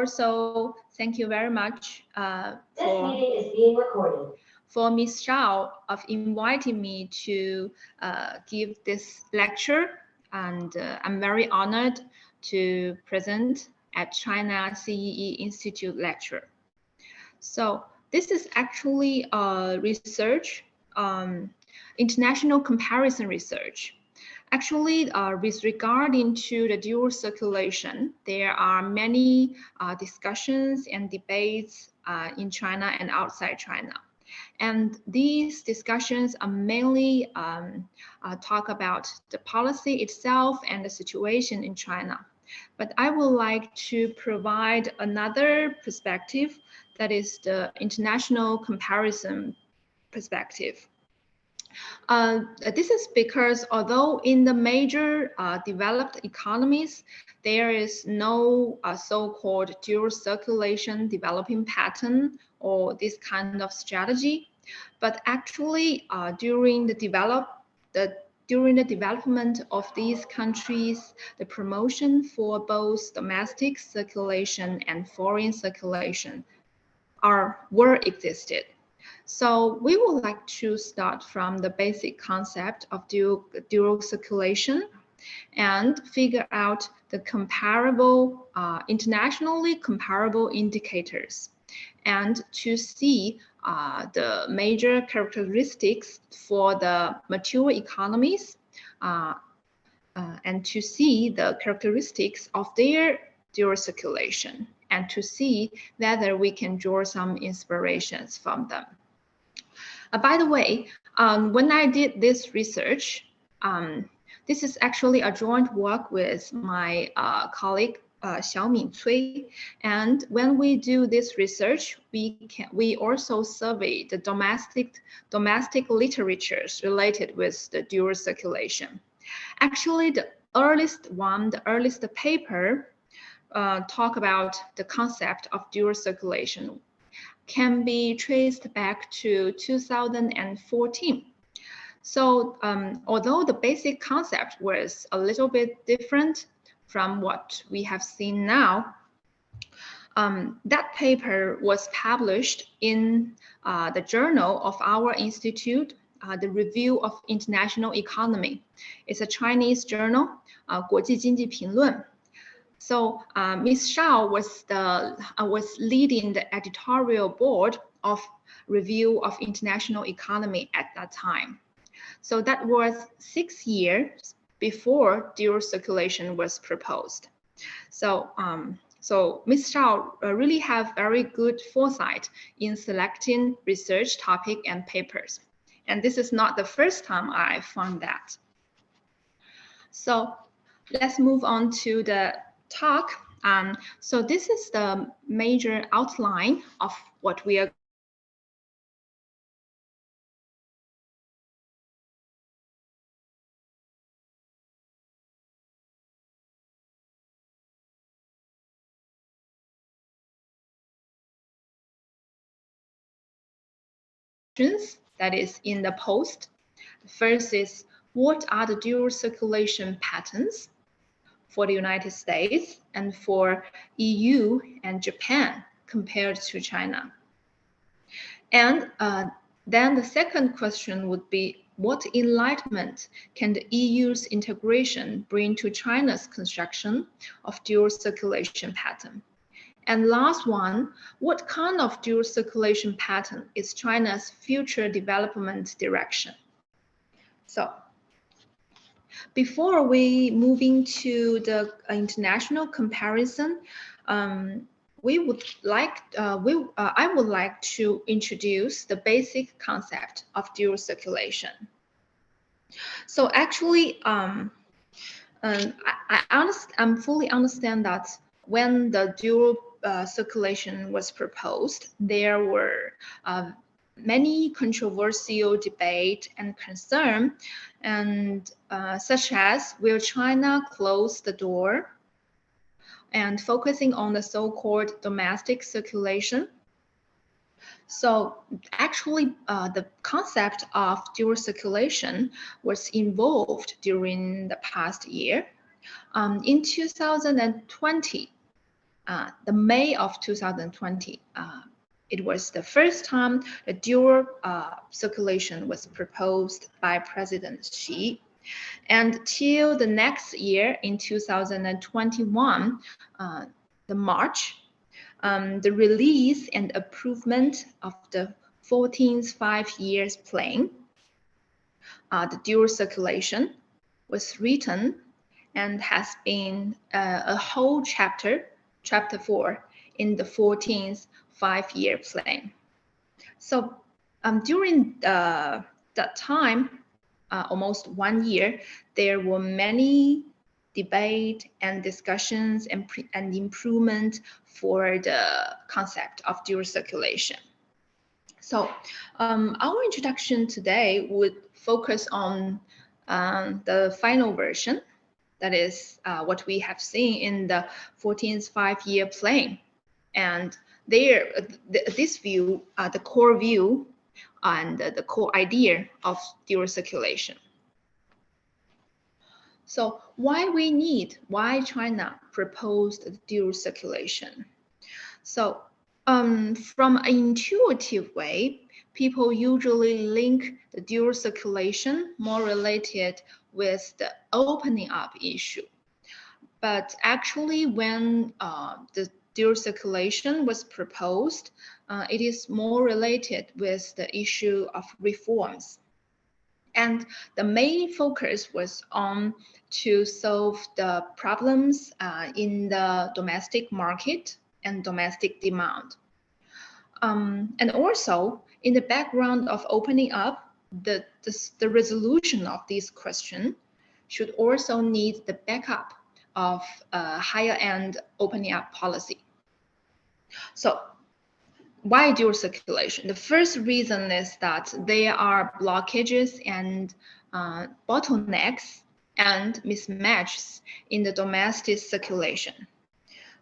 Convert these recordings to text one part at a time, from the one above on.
also thank you very much for Ms. Zhao of inviting me to give this lecture, and I'm very honored to present at China-CEE Institute lecture. So this is actually a research, international comparison research. Actually, with regarding to the dual circulation, there are many discussions and debates in China and outside China. And these discussions are mainly talk about the policy itself and the situation in China. But I would like to provide another perspective, that is the international comparison perspective. This is because although in the major developed economies, there is no so-called dual circulation developing pattern or this kind of strategy, but actually during the development of these countries, the promotion for both domestic circulation and foreign circulation were existed. So we would like to start from the basic concept of dual circulation and figure out the comparable, internationally comparable indicators, and to see the major characteristics for the mature economies, and to see the characteristics of their dual circulation, and to see whether we can draw some inspirations from them. By the way, when I did this research, this is actually a joint work with my colleague Xiaomin Cui, and when we do this research, we also survey the domestic literatures related with the dual circulation. Actually, the earliest paper talk about the concept of dual circulation can be traced back to 2014. So although the basic concept was a little bit different from what we have seen now, that paper was published in the journal of our institute, the Review of International Economy. It's a Chinese journal, 国际经济评论. So Ms. Zhao was leading the editorial board of Review of International Economy at that time. So that was 6 years before dual circulation was proposed. So, so Ms. Zhao really have very good foresight in selecting research topic and papers. And this is not the first time I found that. So let's move on to the talk. So this is the major outline of what we are that is in the post. First is, what are the dual circulation patterns for the United States and for EU and Japan compared to China? And then the second question would be, what enlightenment can the EU's integration bring to China's construction of dual circulation pattern? And last one, what kind of dual circulation pattern is China's future development direction? So before we move into the international comparison, I would like to introduce the basic concept of dual circulation. So actually, I fully understand that when the dual circulation was proposed, there were many controversial debate and concern, and such as, will China close the door and focusing on the so-called domestic circulation? So actually, the concept of dual circulation was involved during the past year. In 2020, the May of 2020, it was the first time the dual circulation was proposed by President Xi. And till the next year, in 2021, the March, the release and approval of the 14th five-year plan, the dual circulation, was written and has been a whole chapter 4, in the 14th five-year plan. So during that time, almost 1 year, there were many debate and discussions and improvement for the concept of dual circulation. So our introduction today would focus on the final version, that is what we have seen in the 14th five-year plan. And there, this view, the core view and the core idea of dual circulation. So why China proposed the dual circulation? So from an intuitive way, people usually link the dual circulation more related with the opening up issue. But actually, when the dual circulation was proposed, it is more related with the issue of reforms. And the main focus was on to solve the problems in the domestic market and domestic demand. And also, in the background of opening up, the resolution of this question should also need the backup of a higher-end opening up policy. So why dual circulation? The first reason is that there are blockages and bottlenecks and mismatches in the domestic circulation.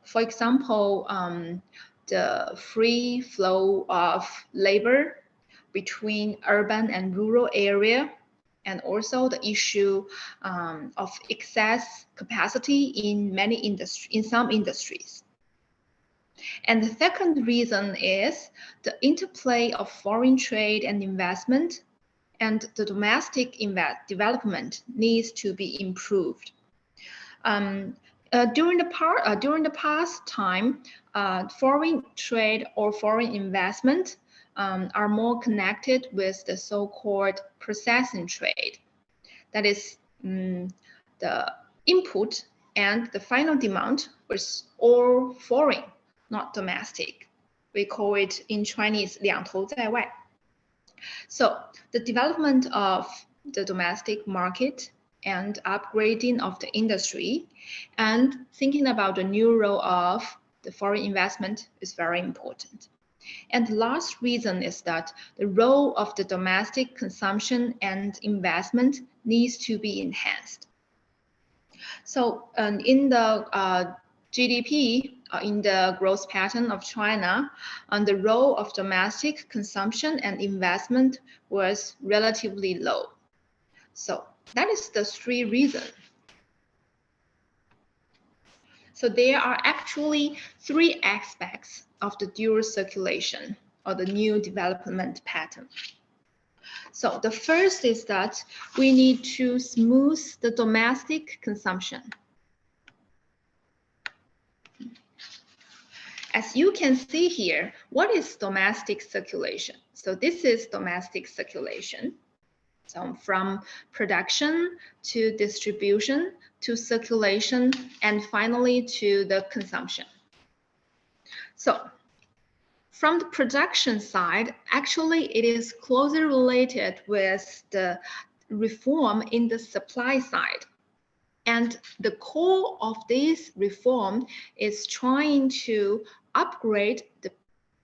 For example, the free flow of labor between urban and rural area, and also the issue of excess capacity in some industries. And the second reason is the interplay of foreign trade and investment, and the domestic development needs to be improved. During the past time, foreign trade or foreign investment are more connected with the so-called processing trade. That is, the input and the final demand was all foreign, not domestic. We call it in Chinese 两头在外. So the development of the domestic market and upgrading of the industry and thinking about the new role of the foreign investment is very important. And the last reason is that the role of the domestic consumption and investment needs to be enhanced. So in the GDP, in the growth pattern of China, the role of domestic consumption and investment was relatively low. So that is the three reasons. So there are actually three aspects of the dual circulation or the new development pattern. So the first is that we need to smooth the domestic consumption. As you can see here, what is domestic circulation? So this is domestic circulation. So from production to distribution to circulation and finally to the consumption. So from the production side, actually it is closely related with the reform in the supply side. And the core of this reform is trying to upgrade the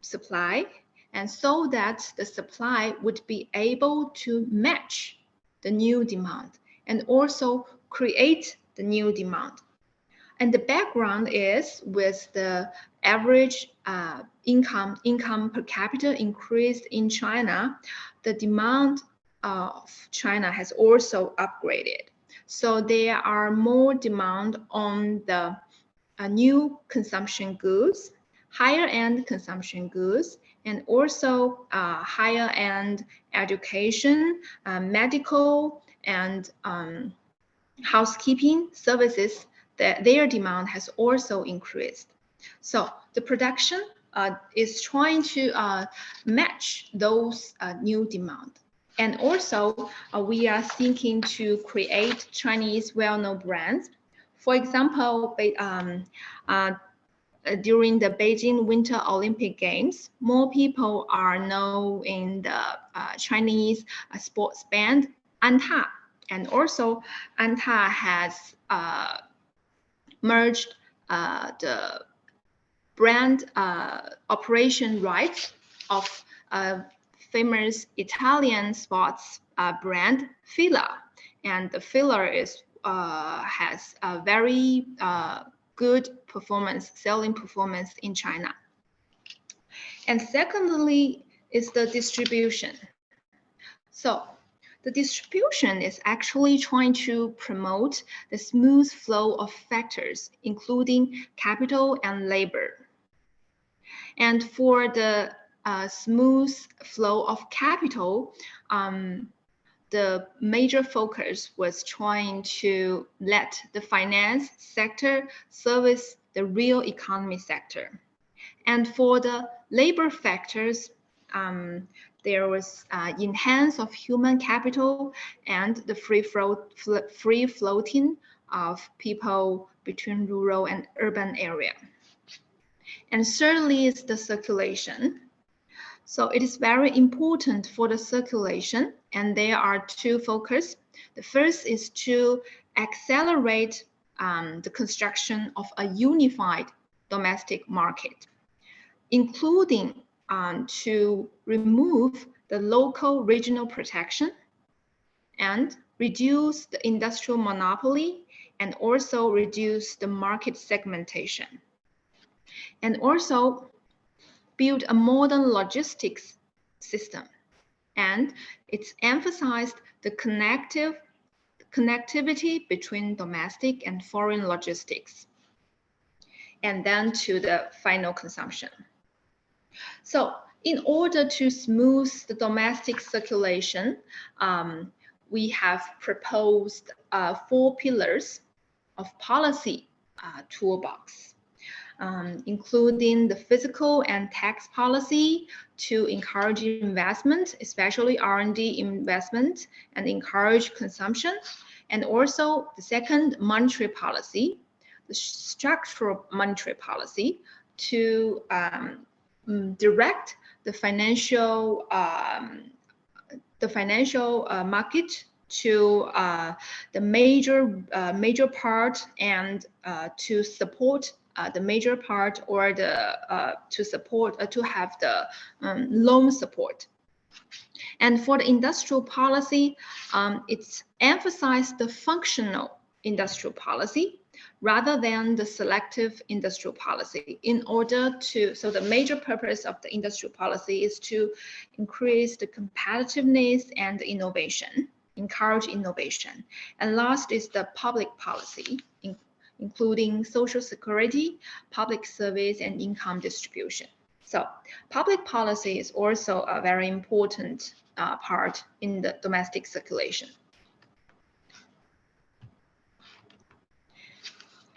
supply, and so that the supply would be able to match the new demand and also create the new demand. And the background is with the average income per capita increased in China, the demand of China has also upgraded. So there are more demand on the new consumption goods, higher-end consumption goods, and also higher-end education, medical, and housekeeping services. Their demand has also increased. So the production is trying to match those new demand. And also, we are thinking to create Chinese well-known brands. For example, during the Beijing Winter Olympic Games, more people are known in the Chinese sports band Anta. And also, Anta has merged the brand operation rights of famous Italian sports brand Fila, and the Fila has a very good selling performance in China. And secondly is the distribution. So the distribution is actually trying to promote the smooth flow of factors, including capital and labor. And for the smooth flow of capital, the major focus was trying to let the finance sector service the real economy sector. And for the labor factors, there was enhance of human capital and the free floating of people between rural and urban area. And thirdly is the circulation. So it is very important for the circulation, and there are two focuses. The first is to accelerate the construction of a unified domestic market, including to remove the local regional protection and reduce the industrial monopoly and also reduce the market segmentation. And also build a modern logistics system. And it's emphasized the connectivity between domestic and foreign logistics. And then to the final consumption. So in order to smooth the domestic circulation, we have proposed 4 pillars of policy toolbox, including the fiscal and tax policy to encourage investment, especially R&D investment, and encourage consumption. And also the second, monetary policy, the structural monetary policy to direct the financial market to the major part and to support the major part, or the to have the loan support. And for the industrial policy, it's emphasized the functional industrial policy rather than the selective industrial policy, in order to, so the major purpose of the industrial policy is to increase the competitiveness and innovation, encourage innovation. And last is the public policy, including social security, public service, and income distribution. So public policy is also a very important part in the domestic circulation.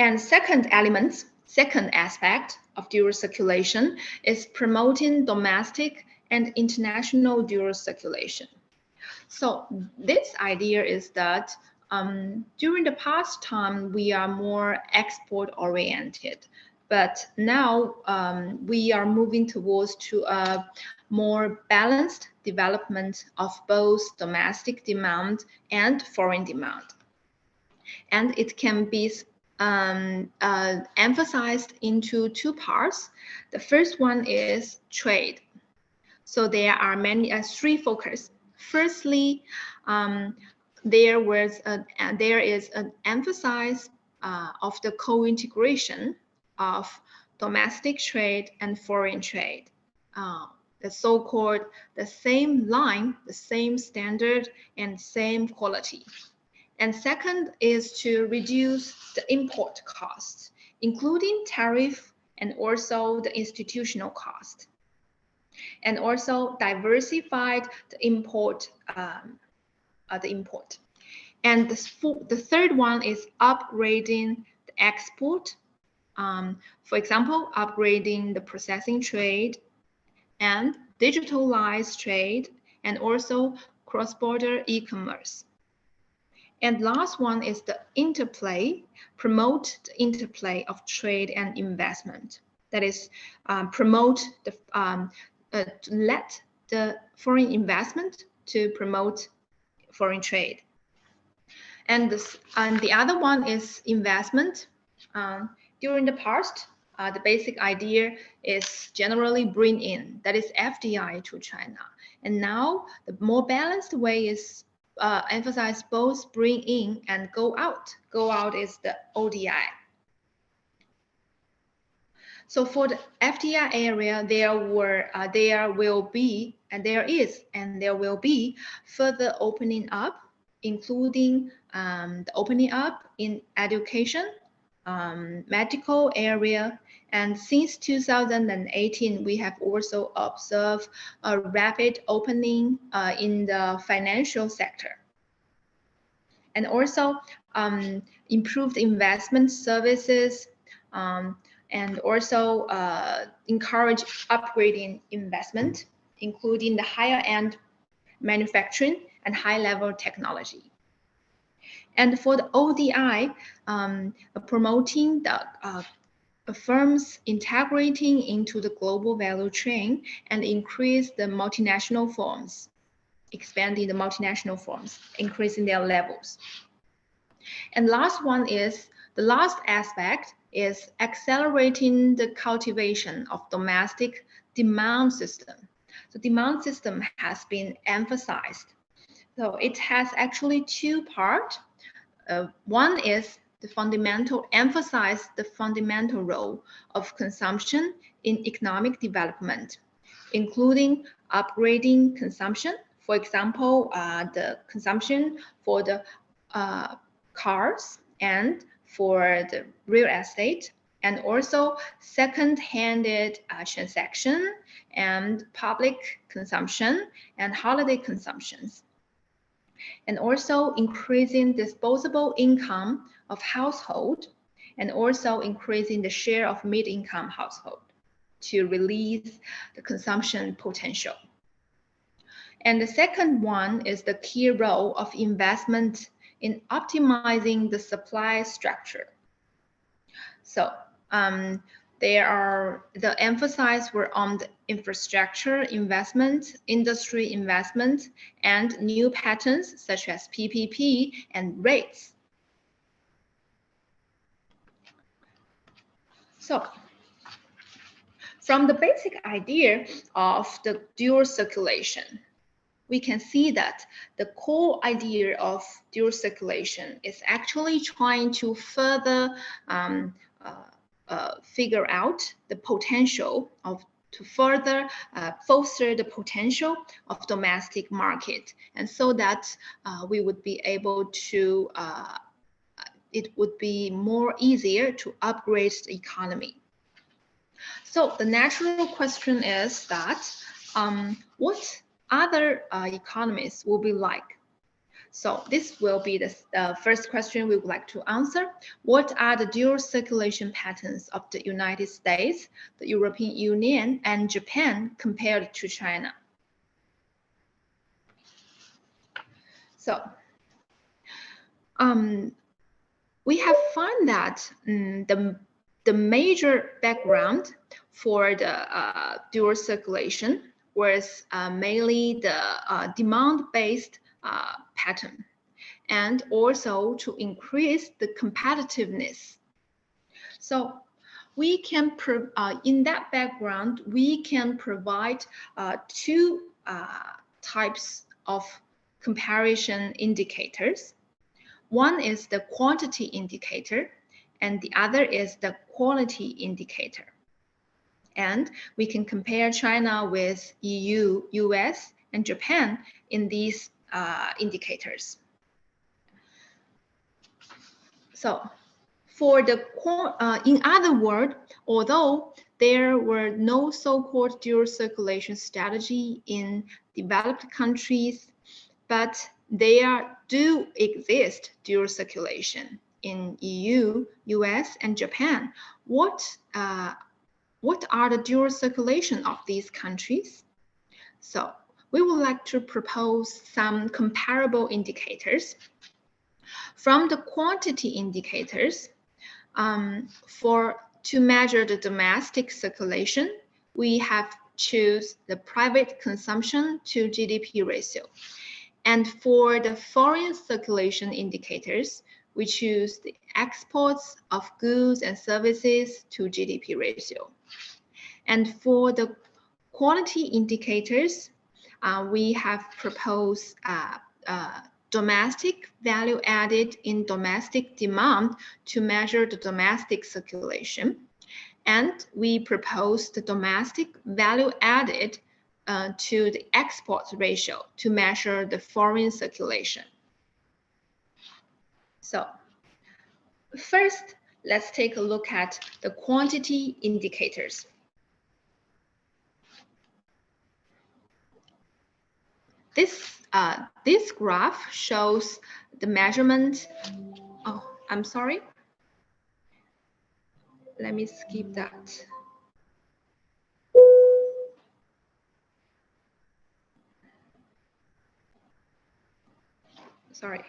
And second aspect of dual circulation is promoting domestic and international dual circulation. So this idea is that during the past time, we are more export oriented, but now we are moving towards to a more balanced development of both domestic demand and foreign demand. And it can be emphasized into 2 parts. The first one is trade. So there are 3 focus. Firstly, there is an emphasis of the co-integration of domestic trade and foreign trade. The so-called the same line, the same standard, and same quality. And second is to reduce the import costs including tariff and also the institutional cost. And also diversified the import. And the third one is upgrading the export. For example, upgrading the processing trade and digitalized trade, and also cross-border e-commerce. And last one is the interplay, promote the interplay of trade and investment. That is, promote the, let the foreign investment to promote foreign trade. And the other one is investment. During the past, the basic idea is generally bring in, that is FDI to China. And now the more balanced way is emphasize both bring in and go out. Go out is the ODI. So for the FDI area, there will be further opening up, including the opening up in education, medical area, and since 2018, we have also observed a rapid opening in the financial sector. And also improved investment services, and also encourage upgrading investment, including the higher end manufacturing and high level technology. And for the ODI, promoting the firms integrating into the global value chain and increase the multinational firms, expanding the multinational firms, increasing their levels. And last one is, the last aspect is accelerating the cultivation of domestic demand system. The demand system has been emphasized. So it has actually two parts. One is emphasize the fundamental role of consumption in economic development, including upgrading consumption. For example, the consumption for the cars and for the real estate, and also second-handed transaction and public consumption and holiday consumptions. And also increasing disposable income of household, and also increasing the share of mid-income household to release the consumption potential. And the second one is the key role of investment in optimizing the supply structure. So the emphasis were on the infrastructure investment, industry investment, and new patterns such as PPP and rates. So from the basic idea of the dual circulation, we can see that the core idea of dual circulation is actually trying to further figure out the potential to further foster the potential of domestic market, and so that we would be able to, it would be more easier to upgrade the economy. So the natural question is that what other economies will be like? So this will be the first question we would like to answer. What are the dual circulation patterns of the United States, the European Union, and Japan compared to China? So we have found that the major background for the dual circulation was mainly the demand-based pattern, and also to increase the competitiveness. So we can, in that background, we can provide two types of comparison indicators. One is the quantity indicator, and the other is the quality indicator. And we can compare China with EU, US, and Japan in these indicators. So For the in other words, although there were no so-called dual circulation strategy in developed countries, but there do exist dual circulation in EU, US, and Japan. What are the dual circulation of these countries? So we would like to propose some comparable indicators. From the quantity indicators, to measure the domestic circulation, we have choose the private consumption to GDP ratio. And for the foreign circulation indicators, we choose the exports of goods and services to GDP ratio. And for the quality indicators, we have proposed domestic value added in domestic demand to measure the domestic circulation. And we propose the domestic value added to the export ratio to measure the foreign circulation. So first, let's take a look at the quantity indicators. This graph shows the measurement. Oh, I'm sorry. Let me skip that. Sorry.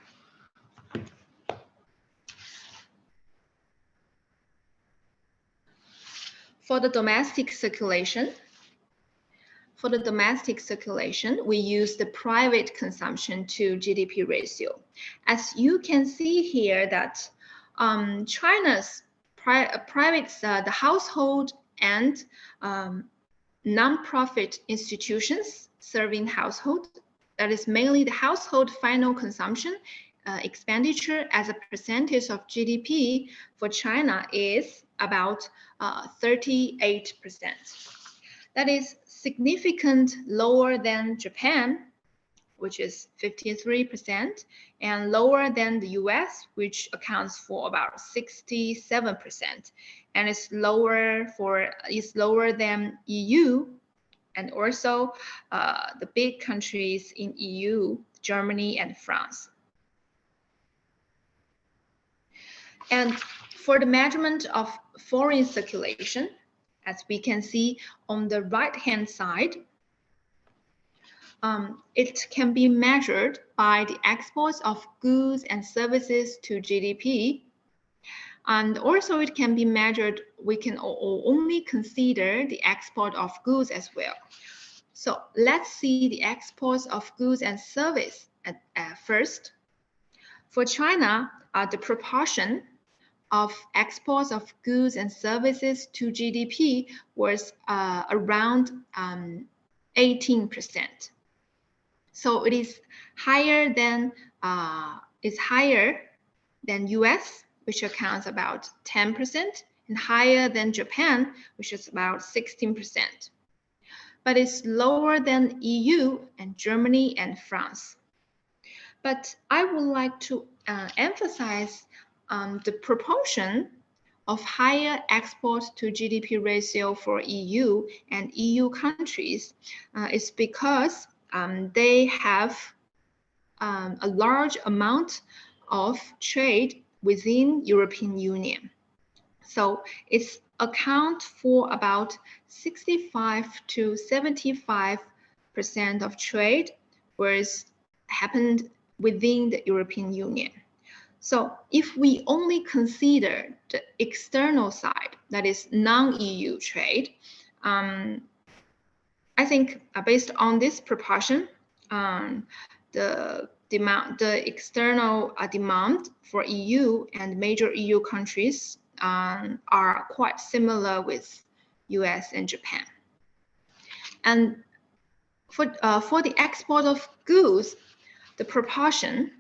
For the domestic circulation, we use the private consumption to GDP ratio. As you can see here that China's the household and non-profit institutions serving household, that is mainly the household final consumption expenditure as a percentage of GDP for China is about 38%. That is significant lower than Japan, which is 53%, and lower than the US, which accounts for about 67%, and is lower than EU, and also the big countries in EU, Germany and France. And for the measurement of foreign circulation, as we can see on the right-hand side, it can be measured by the exports of goods and services to GDP. And also it can be measured, we can only consider the export of goods as well. So let's see the exports of goods and service at first. For China, the proportion of exports of goods and services to GDP was around 18%. So it is higher than US, which accounts about 10%, and higher than Japan, which is about 16%. But it's lower than EU and Germany and France. But I would like to emphasize the proportion of higher exports to GDP ratio for EU and EU countries is because they have a large amount of trade within European Union. So it's account for about 65 to 75% of trade was happened within the European Union. So if we only consider the external side, that is non-EU trade, I think based on this proportion, the external demand for EU and major EU countries are quite similar with US and Japan. And for the export of goods, the proportion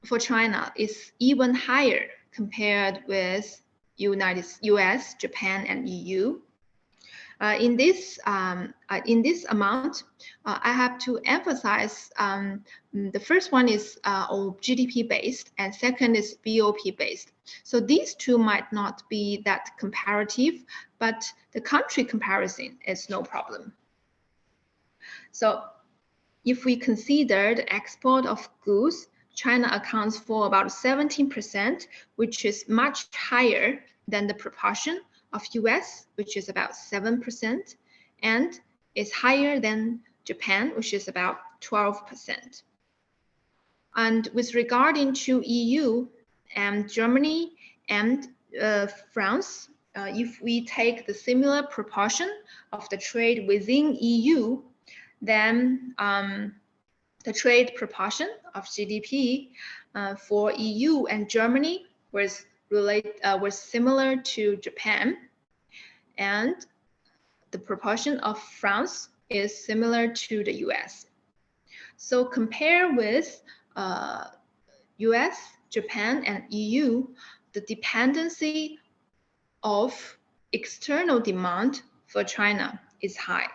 for China is even higher compared with US, Japan, and EU. In this amount, I have to emphasize the first one is all GDP based, and second is BOP based. So these two might not be that comparative, but the country comparison is no problem. So if we consider the export of goods, China accounts for about 17%, which is much higher than the proportion of US, which is about 7%, and is higher than Japan, which is about 12%. And with regarding to EU and Germany and France, if we take the similar proportion of the trade within EU, then the trade proportion of GDP for EU and Germany was similar to Japan, and the proportion of France is similar to the US. So compare with US, Japan, and EU, the dependency of external demand for China is high.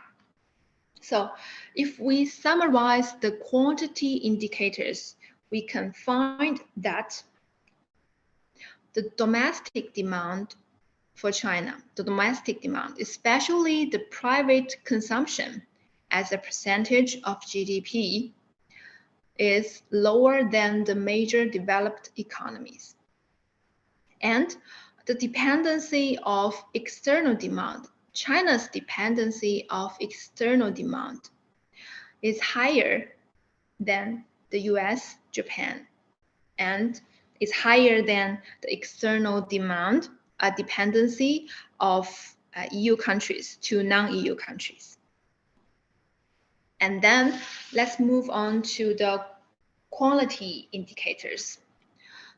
So if we summarize the quantity indicators, we can find that the domestic demand for China, the domestic demand, especially the private consumption as a percentage of GDP, is lower than the major developed economies. And the dependency of external demand, China's dependency of external demand, is higher than the US, Japan, and is higher than the external demand, dependency of EU countries to non-EU countries. And then let's move on to the quality indicators.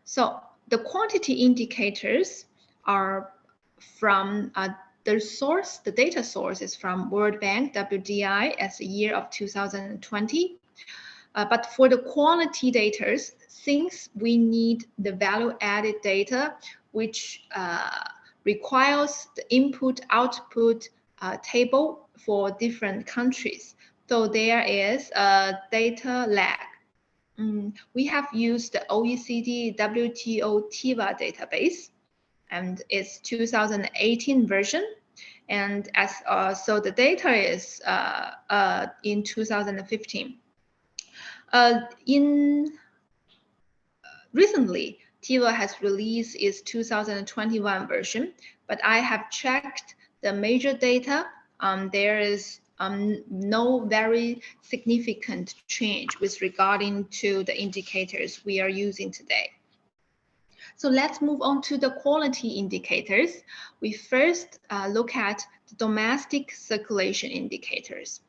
So the quantity indicators are from the data source is from World Bank, WDI, as the year of 2020. But for the quality data, since we need the value-added data, which requires the input-output table for different countries, so there is a data lag. We have used the OECD WTO TIVA database, and it's 2018 version. And so the data is in 2015. Recently, TIVA has released its 2021 version, but I have checked the major data. There is no very significant change with regarding to the indicators we are using today. So let's move on to the quality indicators. We first look at the domestic circulation indicators.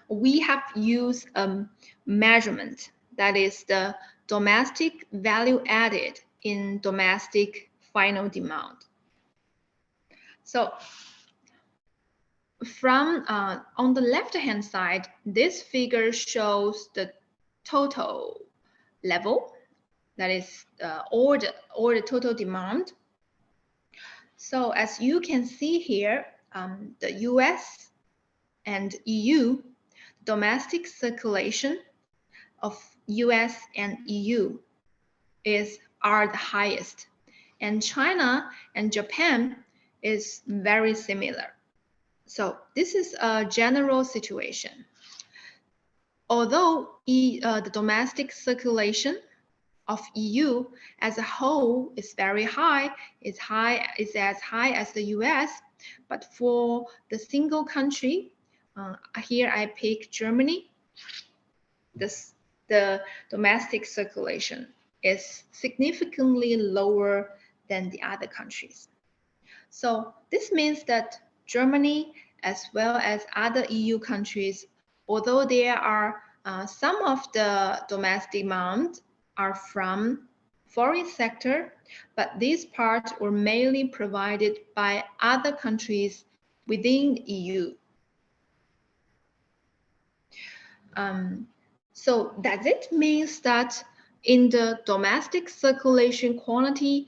We have used a measurement, that is the domestic value added in domestic final demand. So from on the left-hand side, this figure shows the total level, that is or the total demand. So as you can see here, the US and EU domestic circulation of US and EU are the highest, and China and Japan is very similar. So this is a general situation. Although the domestic circulation of EU as a whole is very high, is as high as the US, but for the single country, here I pick Germany, the domestic circulation is significantly lower than the other countries. So this means that Germany, as well as other EU countries, although there are some of the domestic demand are from foreign sector, but these parts were mainly provided by other countries within the EU. So does it mean that in the domestic circulation quantity,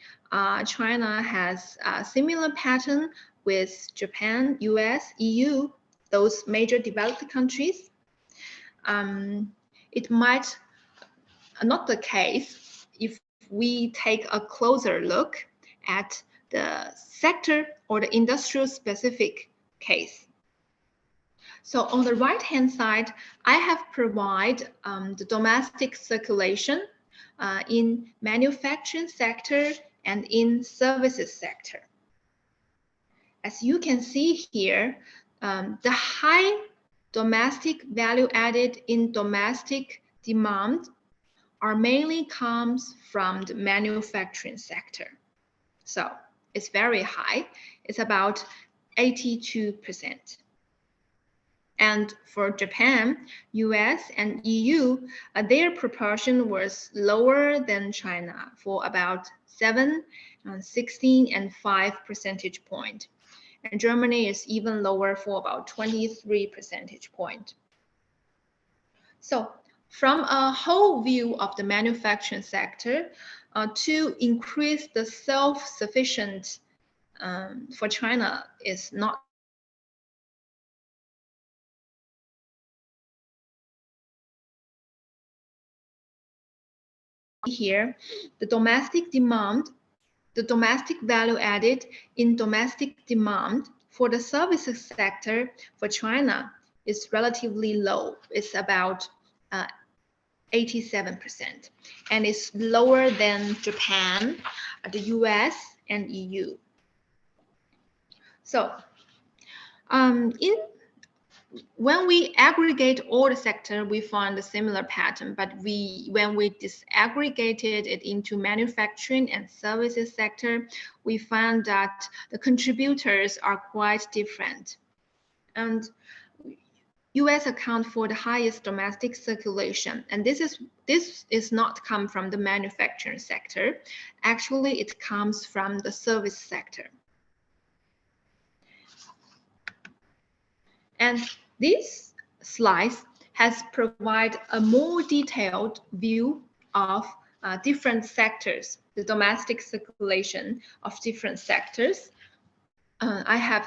China has a similar pattern with Japan, US, EU, those major developed countries, it might not the case if we take a closer look at the sector or the industrial specific case. So on the right-hand side, I have provided the domestic circulation in manufacturing sector and in services sector. As you can see here, the high domestic value added in domestic demand are mainly comes from the manufacturing sector. So it's very high. It's about 82%. And for Japan, US, and EU, their proportion was lower than China for about 7, 16, and 5 percentage point. And Germany is even lower for about 23 percentage point. So from a whole view of the manufacturing sector, to increase the self-sufficient for China is not here. The domestic demand, the domestic value added in domestic demand for the services sector for China is relatively low. It's about 87%, and it's lower than Japan, the US, and EU. So when we aggregate all the sector, we find a similar pattern, but when we disaggregated it into manufacturing and services sector, we found that the contributors are quite different. And US account for the highest domestic circulation, and this is not come from the manufacturing sector. Actually, it comes from the service sector. And this slide has provided a more detailed view of different sectors, the domestic circulation of different sectors. I have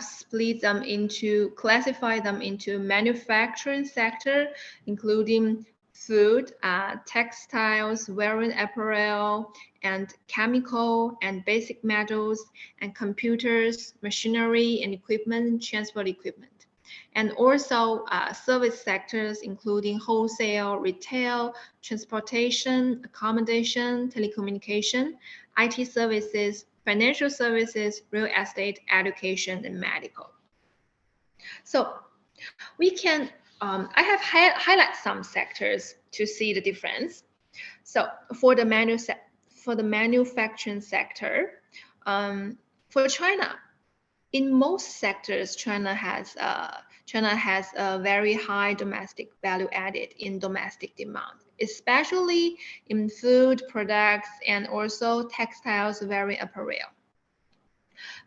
classified them into manufacturing sector, including food, textiles, wearing apparel, and chemical and basic metals, and computers, machinery and equipment, transport equipment. And also service sectors, including wholesale, retail, transportation, accommodation, telecommunication, IT services, financial services, real estate, education, and medical. So we can, I have highlighted some sectors to see the difference. So for the manufacturing sector, for China, in most sectors, China has a very high domestic value added in domestic demand, especially in food products and also textiles, wearing apparel.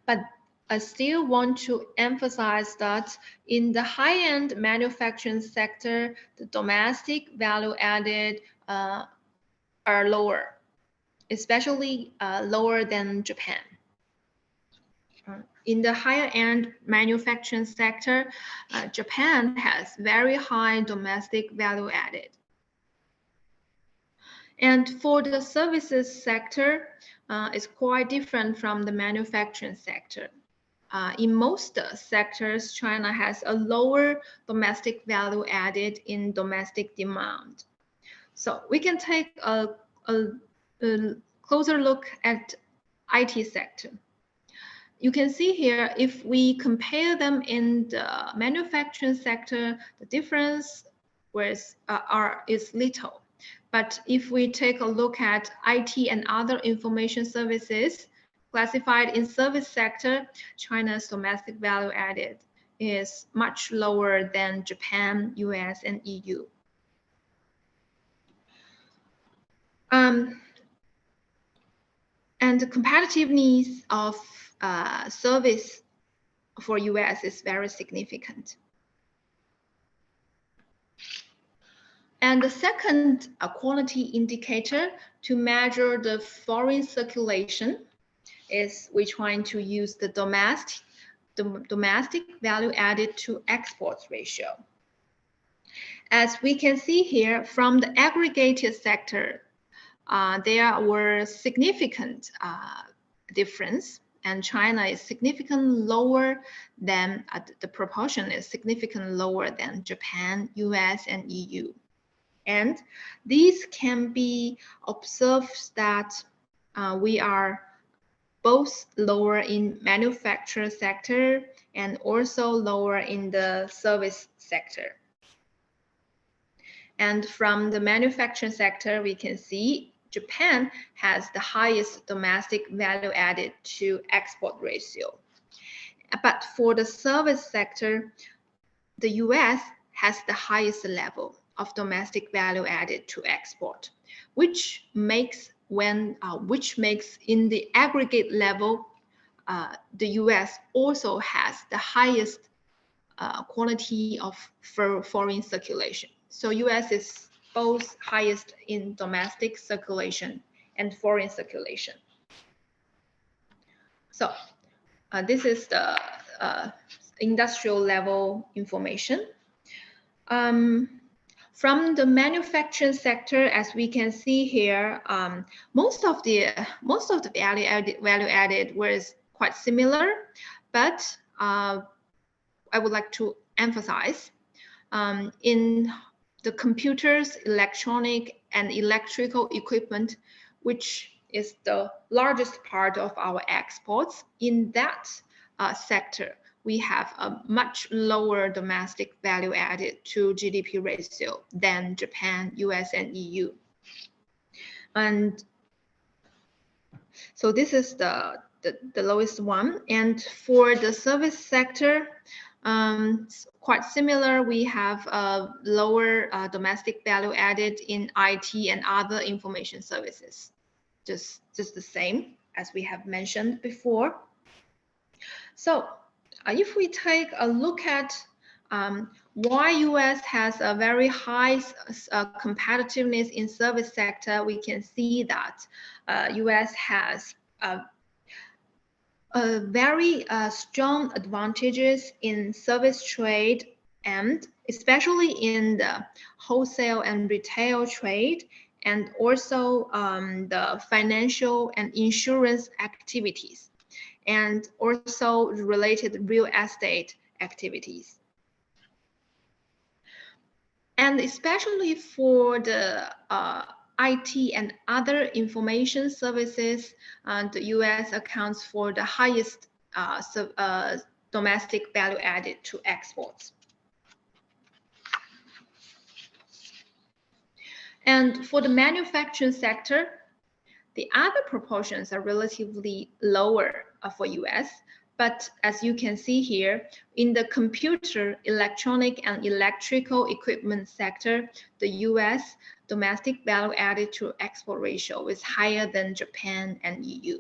But I still want to emphasize that in the high-end manufacturing sector, the domestic value added are lower, especially lower than Japan. In the higher-end manufacturing sector, Japan has very high domestic value added. And for the services sector, it's quite different from the manufacturing sector. In most sectors, China has a lower domestic value added in domestic demand. So we can take a closer look at IT sector. You can see here, if we compare them in the manufacturing sector, the difference is little. But if we take a look at IT and other information services classified in service sector, China's domestic value added is much lower than Japan, US, and EU. And the competitiveness of service for US is very significant. And the second quality indicator to measure the foreign circulation is we're trying to use the domestic value added to exports ratio. As we can see here, from the aggregated sector, there were significant difference, and China is significantly lower than, the proportion is significantly lower than Japan, US, and EU. And these can be observed that we are both lower in manufacturing sector and also lower in the service sector. And from the manufacturing sector, we can see Japan has the highest domestic value added to export ratio. But for the service sector, the US has the highest level of domestic value added to export, which makes in the aggregate level, the US also has the highest quantity of foreign circulation. So US is both highest in domestic circulation and foreign circulation. So this is the industrial level information. From the manufacturing sector, as we can see here, most of the value added was quite similar, but I would like to emphasize in the computers, electronic, and electrical equipment, which is the largest part of our exports. In that sector, we have a much lower domestic value added to GDP ratio than Japan, US, and EU. And so this is the lowest one. And for the service sector, quite similar. We have a lower domestic value added in IT and other information services, just the same as we have mentioned before. So if we take a look at why US has a very high competitiveness in service sector, we can see that US has very strong advantages in service trade, and especially in the wholesale and retail trade, and also the financial and insurance activities, and also related real estate activities. And especially for the IT and other information services, the US accounts for the highest domestic value added to exports. And for the manufacturing sector, the other proportions are relatively lower for US. But as you can see here, in the computer, electronic, and electrical equipment sector, the US domestic value added to export ratio is higher than Japan and EU.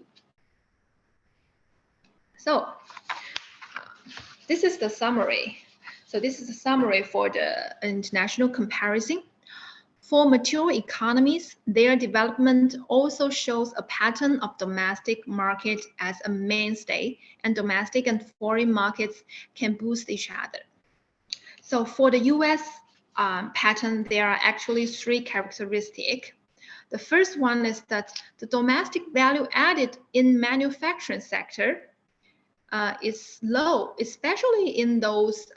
So this is the summary. So this is a summary for the international comparison. For mature economies, their development also shows a pattern of domestic market as a mainstay, and domestic and foreign markets can boost each other. So for the US pattern, there are actually three characteristics. The first one is that the domestic value added in manufacturing sector is low, especially in those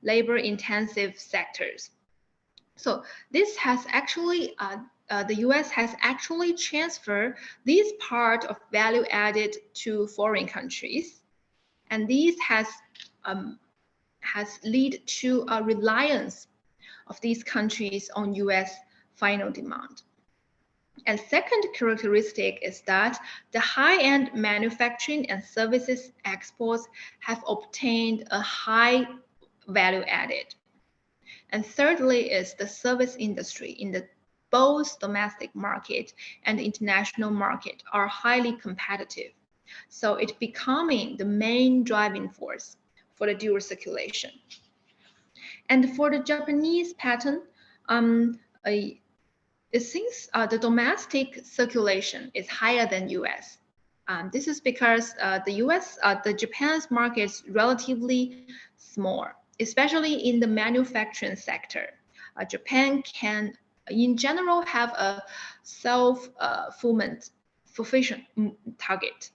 labor-intensive sectors. So this has actually, the US has actually transferred this part of value added to foreign countries. And this has led to a reliance of these countries on US final demand. And second characteristic is that the high-end manufacturing and services exports have obtained a high value added. And thirdly is the service industry in the both domestic market and international market are highly competitive. So it's becoming the main driving force for the dual circulation. And for the Japanese pattern, it seems the domestic circulation is higher than US. This is because the Japan's market is relatively small, especially in the manufacturing sector. Japan can, in general, have a self-fulfillment target.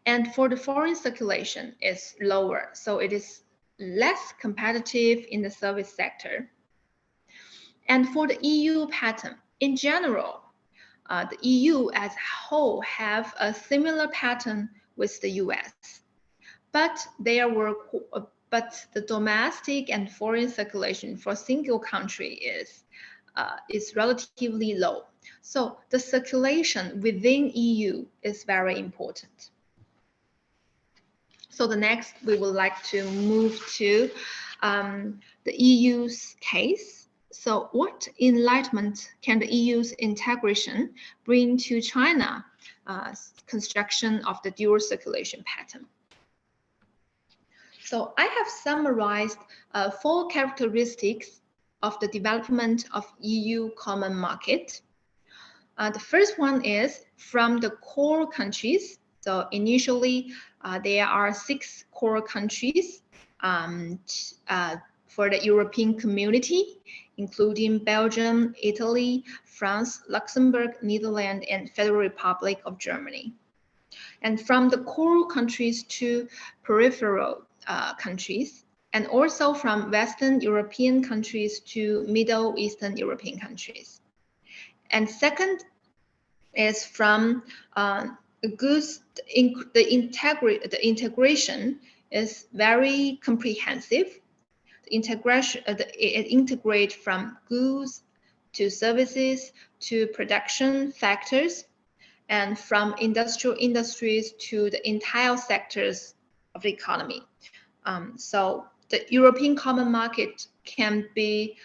And for the foreign circulation, it's lower, so it is less competitive in the service sector. And for the EU pattern, in general, the EU as a whole have a similar pattern with the US, but but the domestic and foreign circulation for a single country is relatively low. So the circulation within EU is very important. So the next, we would like to move to the EU's case. So what enlightenment can the EU's integration bring to China construction of the dual circulation pattern? So I have summarized 4 characteristics of the development of EU common market. The first one is from the core countries. So initially, there are 6 core countries for the European community, including Belgium, Italy, France, Luxembourg, Netherlands, and Federal Republic of Germany. And from the core countries to peripheral countries, and also from Western European countries to Middle Eastern European countries. And second is from goods, the integration is very comprehensive. The integration, it integrates from goods to services to production factors, and from industrial industries to the entire sectors of the economy. So the European common market can be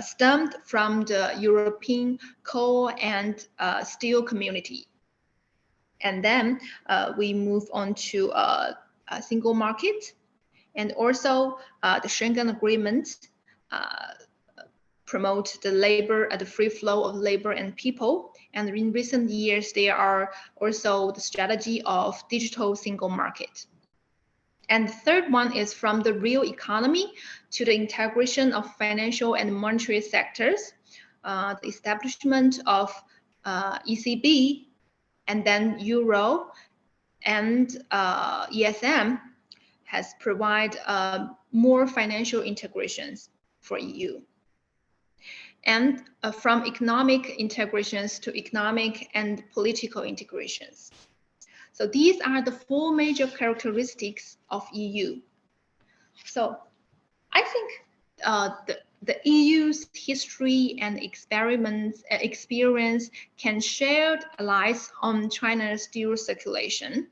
stemmed from the European coal and steel community. And then we move on to a single market, and also the Schengen Agreement promote the free flow of labor and people. And in recent years, there are also the strategy of digital single market. And the third one is from the real economy to the integration of financial and monetary sectors, the establishment of ECB, and then Euro and ESM has provided more financial integrations for EU. And from economic integrations to economic and political integrations. So these are the 4 major characteristics of EU. So I think the EU's history and experience can shed light on China's dual circulation.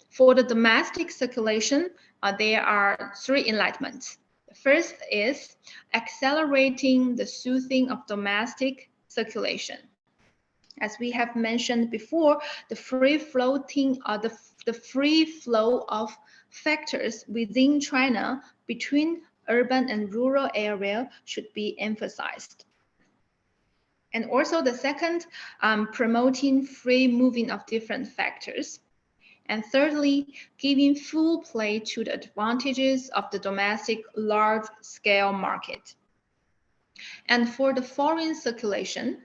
For the domestic circulation, there are 3 enlightenments. The first is accelerating the soothing of domestic circulation. As we have mentioned before, the free flow of factors within China between urban and rural area should be emphasized. And also the second, promoting free moving of different factors. And thirdly, giving full play to the advantages of the domestic large-scale market. And for the foreign circulation,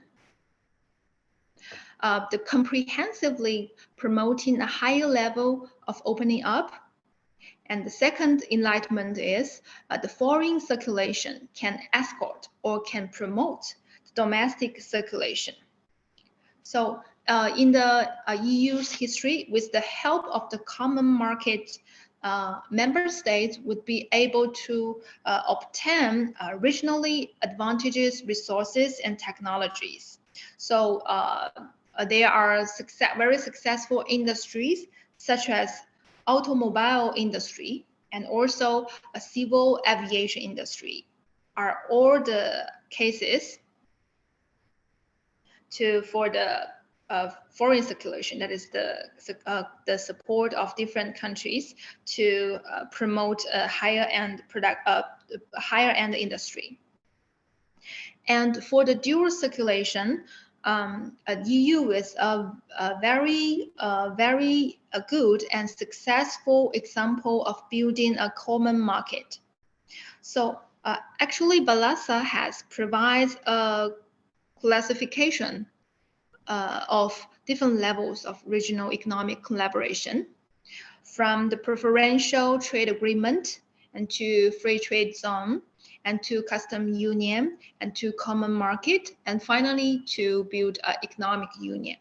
the comprehensively promoting a higher level of opening up. And the second enlightenment is the foreign circulation can escort or can promote the domestic circulation. So in the EU's history, with the help of the common market, member states would be able to obtain regionally advantageous resources and technologies. So there are very successful industries such as automobile industry and also a civil aviation industry are all the cases for the foreign circulation, that is the support of different countries to promote a higher end industry. And for the dual circulation, EU is a very good and successful example of building a common market. So actually, Balasa has provided a classification of different levels of regional economic collaboration, from the preferential trade agreement and to free trade zone and to custom union and to common market, and finally to build an economic union.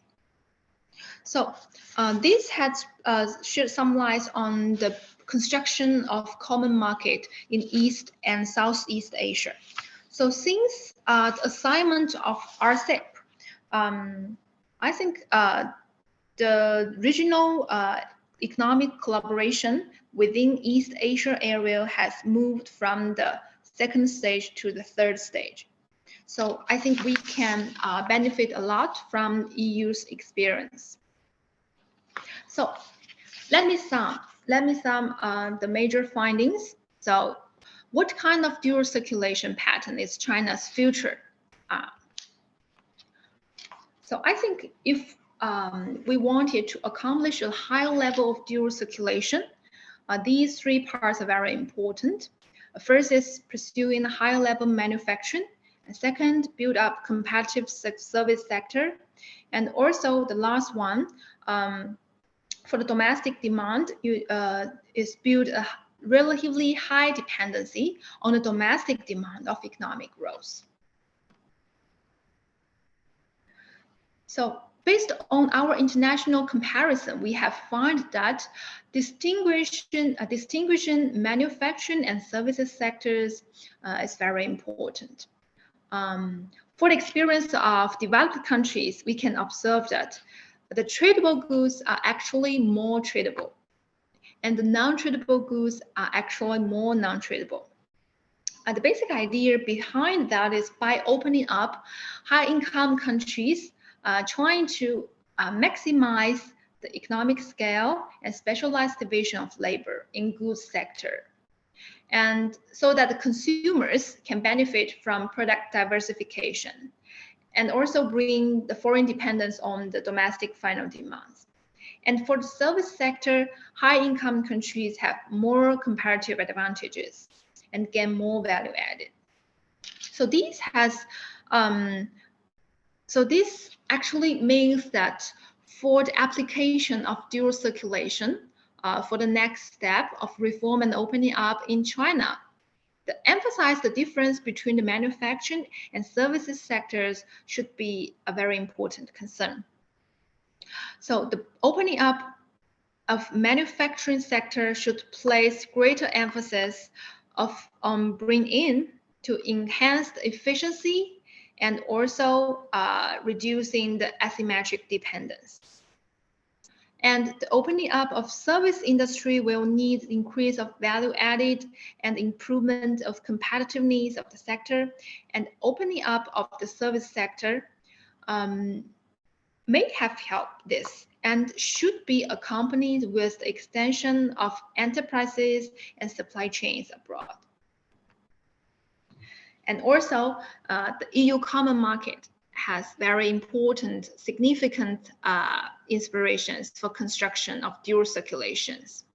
So this has shed some light on the construction of common market in East and Southeast Asia. So since the assignment of RCEP, I think the regional economic collaboration within East Asia area has moved from the second stage to the third stage. So I think we can benefit a lot from EU's experience. So let me sum the major findings. So what kind of dual circulation pattern is China's future? So I think if we wanted to accomplish a high level of dual circulation, these three parts are very important. First is pursuing higher level manufacturing, and second, build up competitive service sector, and also the last one, for the domestic demand, is build a relatively high dependency on the domestic demand of economic growth. So based on our international comparison, we have found that distinguishing manufacturing and services sectors is very important. For the experience of developed countries, we can observe that the tradable goods are actually more tradable, and the non-tradable goods are actually more non-tradable. The basic idea behind that is by opening up high-income countries, trying to maximize the economic scale and specialized division of labor in goods sector, and so that the consumers can benefit from product diversification, and also bring the foreign dependence on the domestic final demands. And for the service sector, high-income countries have more comparative advantages and gain more value added. So this actually means that for the application of dual circulation, for the next step of reform and opening up in China, emphasize the difference between the manufacturing and services sectors should be a very important concern. So the opening up of manufacturing sector should place greater emphasis on bring in to enhance the efficiency and also reducing the asymmetric dependence. And the opening up of service industry will need increase of value added and improvement of competitiveness of the sector. And opening up of the service sector may have helped this and should be accompanied with the extension of enterprises and supply chains abroad. And also, the EU common market has very important, significant inspirations for construction of dual circulations.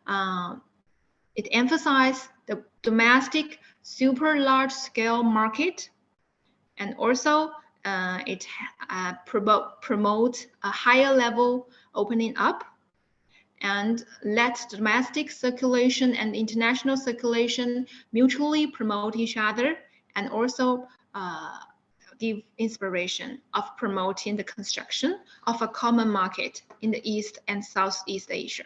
It emphasizes the domestic super large scale market, and also it promotes a higher level opening up and let domestic circulation and international circulation mutually promote each other, and also give inspiration of promoting the construction of a common market in the East and Southeast Asia.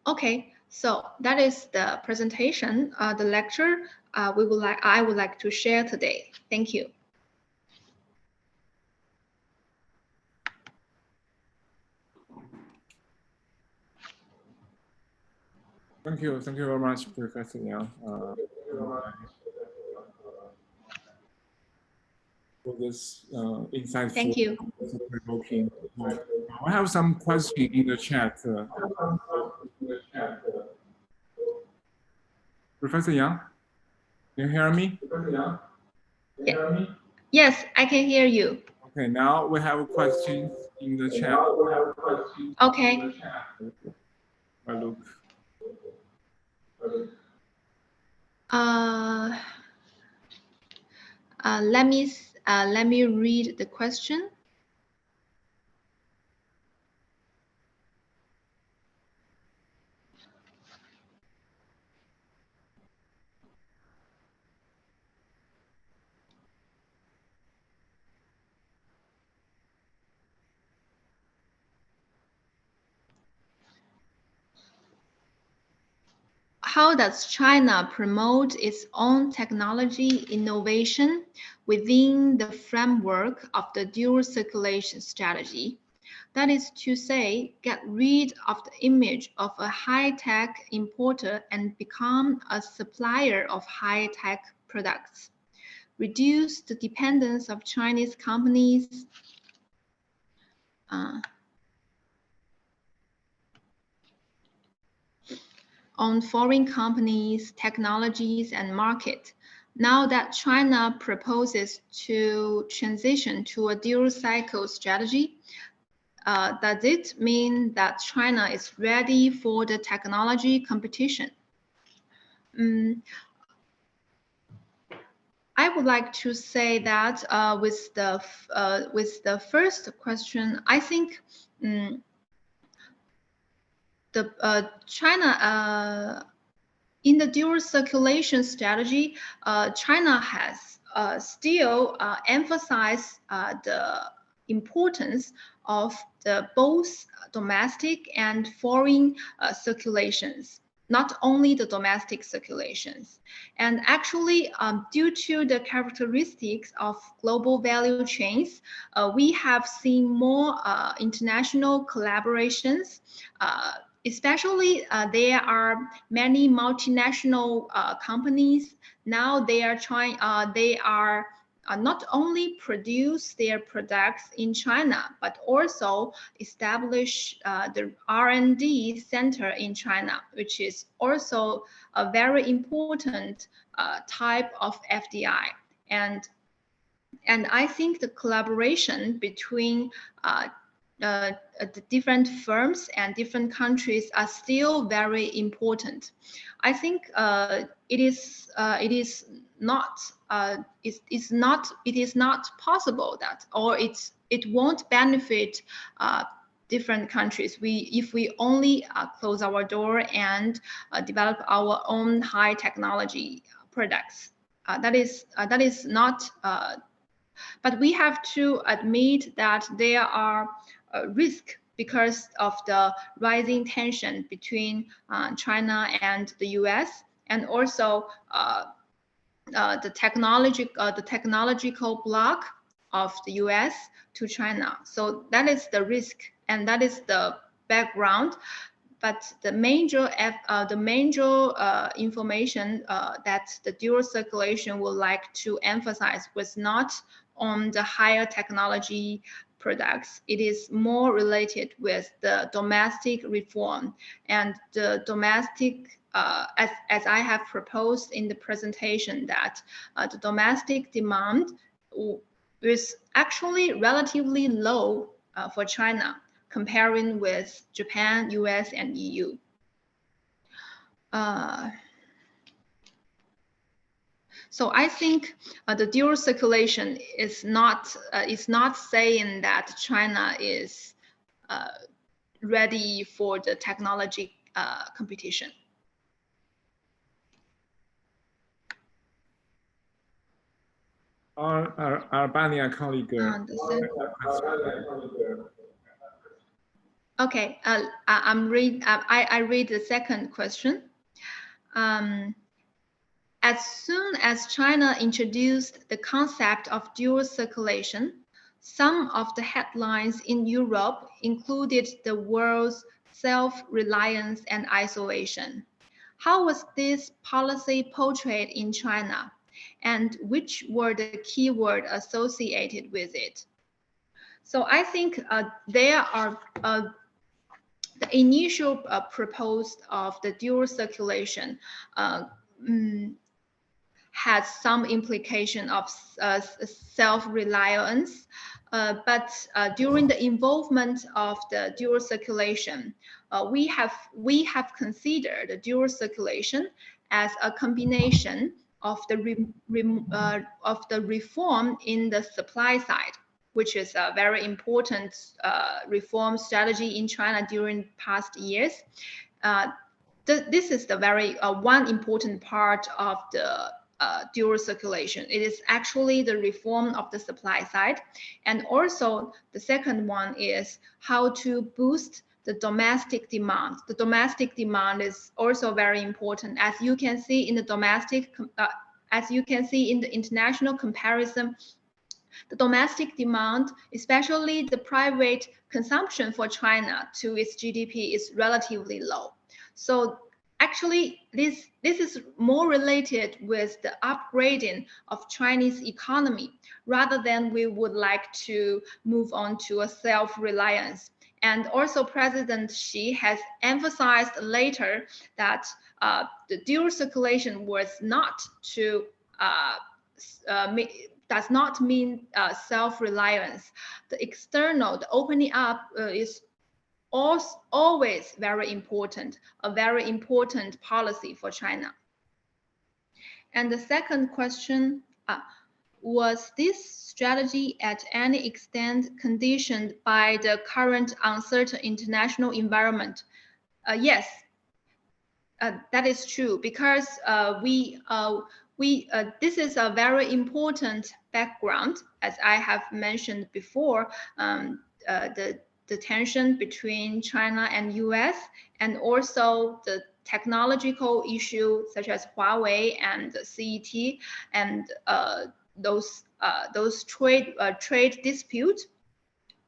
Okay, so that is the presentation, the lecture I would like to share today. Thank you. Thank you very much, Professor Yang, for this insightful. Thank you. Provoking. I have some question in the chat. Professor Yang. you hear me? Yeah. Yes, I can hear you. Okay, now we have questions in the chat. Okay. I look. Let me read the question. How does China promote its own technology innovation within the framework of the dual circulation strategy? That is to say, get rid of the image of a high-tech importer and become a supplier of high-tech products. Reduce the dependence of Chinese companies on foreign companies, technologies, and market. Now that China proposes to transition to a dual cycle strategy, does it mean that China is ready for the technology competition? I would like to say that with the first question, I think China in the dual circulation strategy, China has still emphasized the importance of the both domestic and foreign circulations, not only the domestic circulations. And actually, due to the characteristics of global value chains, we have seen more international collaborations. Especially, there are many multinational companies now. They are trying. They are not only produce their products in China, but also establish the R&D center in China, which is also a very important type of FDI. And I think the collaboration between the different firms and different countries are still very important. I think it is not possible that, or it won't benefit different countries if we only close our door and develop our own high technology products. That is not. But we have to admit that there are risks because of the rising tension between China and the US, and also the technological block of the US to China. So that is the risk, and that is the background. But the major information that the dual circulation would like to emphasize was not on the higher technology products. It is more related with the domestic reform and the domestic, as I have proposed in the presentation, that the domestic demand is actually relatively low for China, comparing with Japan, US, and EU. So I think the dual circulation is not saying that China is ready for the technology competition. Our Albania colleague. Okay, I read the second question. As soon as China introduced the concept of dual circulation, some of the headlines in Europe included the world's self-reliance and isolation. How was this policy portrayed in China, and which were the keywords associated with it? So I think there are the initial proposed of the dual circulation has some implication of self-reliance. But during the involvement of the dual circulation, we have considered the dual circulation as a combination of the reform in the supply side, which is a very important reform strategy in China during past years. This is the very one important part of the dual circulation. It is actually the reform of the supply side. And also the second one is how to boost the domestic demand. The domestic demand is also very important. As you can see in the domestic, as you can see in the international comparison, the domestic demand, especially the private consumption for China to its GDP, is relatively low. So actually, this is more related with the upgrading of Chinese economy rather than we would like to move on to a self-reliance. And also President Xi has emphasized later that the dual circulation was not to does not mean self-reliance. The external, the opening up is always very important, a very important policy for China. And the second question, was this strategy at any extent conditioned by the current uncertain international environment? Yes, that is true, because this is a very important background, as I have mentioned before, the tension between China and US, and also the technological issue such as Huawei and CET, and those trade disputes.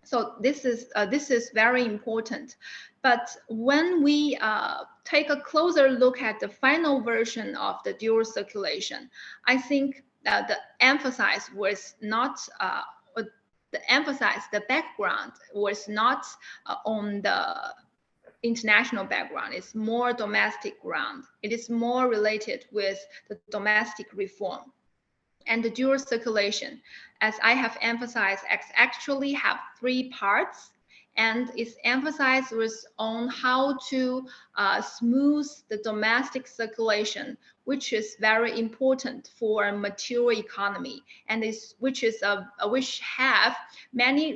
So this is very important. But when we take a closer look at the final version of the dual circulation, I think the emphasis was not the background was not on the international background. It's more domestic ground. It is more related with the domestic reform. And the dual circulation, as I have emphasized, actually have three parts, and its emphasis was on how to smooth the domestic circulation, which is very important for a mature economy, and which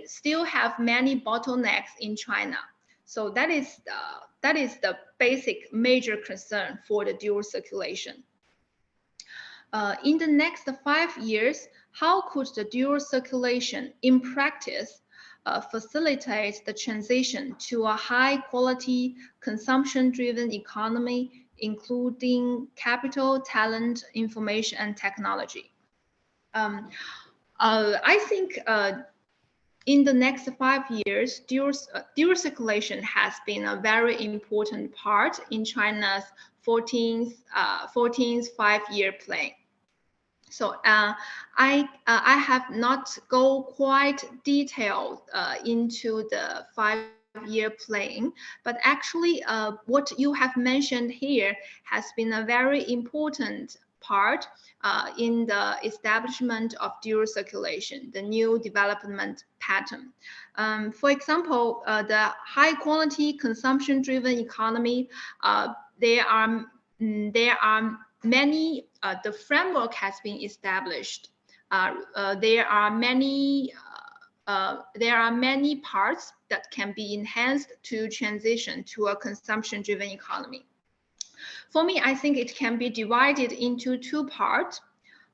still have many bottlenecks in China. So that is the basic major concern for the dual circulation. In the next 5 years, how could the dual circulation in practice facilitate the transition to a high-quality, consumption-driven economy, including capital, talent, information, and technology? I think in the next 5 years, dual circulation has been a very important part in China's 14th five-year plan. So I have not go quite detailed into the 5-year plan, but actually what you have mentioned here has been a very important part in the establishment of dual circulation, the new development pattern. For example, the high quality consumption driven economy, there are many, the framework has been established. There are many parts that can be enhanced to transition to a consumption-driven economy. For me, I think it can be divided into two parts.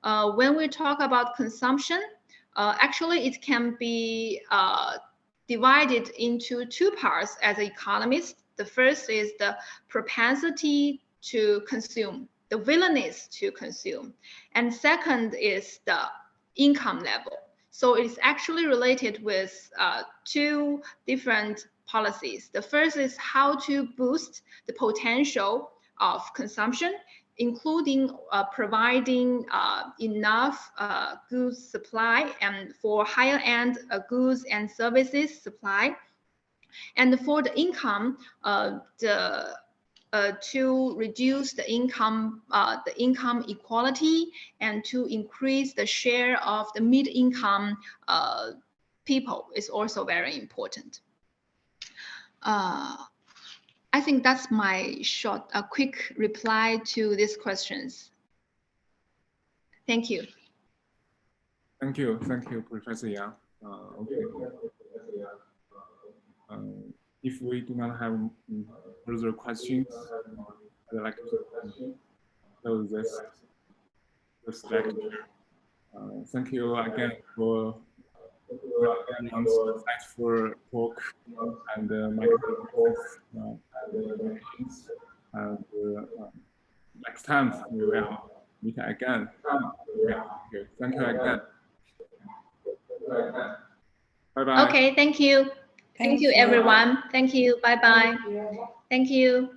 When we talk about consumption, actually it can be divided into two parts as an economist. The first is the propensity to consume, the willingness to consume. And second is the income level. So it's actually related with two different policies. The first is how to boost the potential of consumption, including providing enough goods supply and for higher end goods and services supply. And for the income, to reduce the income equality and to increase the share of the mid-income people is also very important. I think that's my quick reply to these questions. Thank you. Thank you, Professor Yang. Okay. If we do not have further questions, I'd like to close this lecture. Thank you again for Yang's insightful talk and my questions. And next time we will meet again. Thank you again. Bye-bye. Okay, thank you. Thank you, everyone. Thank you. Bye-bye. Thank you.